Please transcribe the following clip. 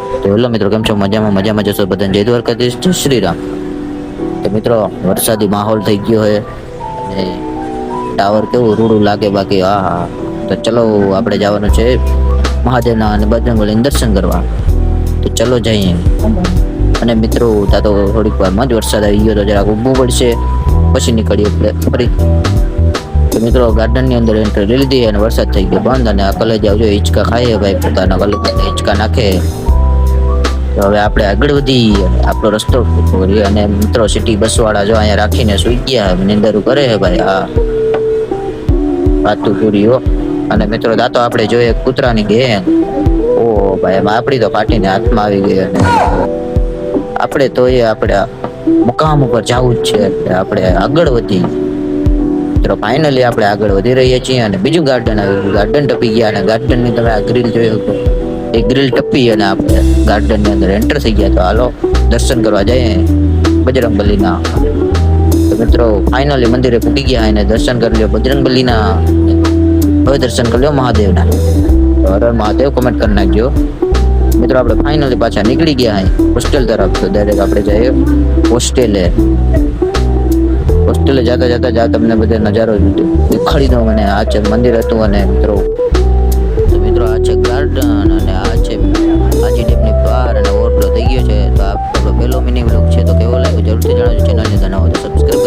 તો હેલો મિત્રો, કેમ છો? મજામાં જશો બધાને. જય દ્વારકાધીશ, જય શ્રી રામ. તો મિત્રો, વરસાદી માહોલ થઈ ગયો છે અને ટાવર કેવું રૂડું લાગે બાકી. હા હા, તો ચલો આપણે જવાનું છે મહાદેવના અને બજરંગબલીના દર્શન કરવા. તો ચલો જઈએ. અને મિત્રો, ત્યાં તો થોડીક વારમાં જ વરસાદ આવી ગયો, તો જરાક ઊભું પડશે, પછી નીકળીએ આપણે ફરી. તો મિત્રો, ગાર્ડનની અંદર એન્ટ્રી લઈ લીધી અને વરસાદ થઈ ગયો બંધ. અને આ કલેજ આવજો, હિંચકા ખાઈએ ભાઈ, પોતાના કલેજ હિંચકા નાખે. તો હવે આપણે આગળ વધી અને આપણો રસ્તો કરીએ. અને મિત્રો, સિટી બસ વાળા જો અહીંયા રાખીને સુઈ ગયા, નિંદરું કરે છે ભાઈ. હા, વાતું પૂરી હો. અને મિત્રો, દાતો આપણે જોઈએ કૂતરાની ગેંગ. ઓ ભાઈ, એમાં આપણી તો ફાટીને હાથમાં આવી ગઈ. અને આપણે તો આપણે મુકામ ઉપર જવું જ છે, એટલે આપણે આગળ વધી. મિત્રો, ફાઇનલી આપણે આગળ વધી રહીએ છીએ અને બીજું ગાર્ડન આવ્યું. ગાર્ડન ટપી ગયા અને ગાર્ડનની તમે આ ગ્રીલ જોઈ શકો. એ ગ્રીલ ટપી અને આપણે ગાર્ડનની અંદર એન્ટર થઈ ગયા. તો હાલો દર્શન કરવા જઈએ બજરંગબલીના. તો મિત્રો, ફાઇનલી મંદિરે પૂકી ગયા અને દર્શન કરી લ્યો બજરંગબલીના. હવે દર્શન કરી લ્યો મહાદેવના. તો હર હર મહાદેવ કોમેન્ટ કરી નાખજો. મિત્રો, આપણે ફાઇનલી પાછા નીકળી ગયા હોસ્ટેલ તરફ. તો ડાયરેક્ટ આપણે જઈએ હોસ્ટેલે. જતા તમને બધા નજારો દેખાડી દઉં. અને આ છે મંદિર હતું. અને મિત્રો, આ છે ગાર્ડન અને આ છે આજી ડેમની બહાર અને ઓવરફ્લો થઈ ગયો છે. તો આ આપણો પહેલો મિની વ્લોગ છે. તો કેવો લાગ્યો જરૂરથી જણાવજો. ચેનલને બનાવો તો સબસ્ક્રાઈબ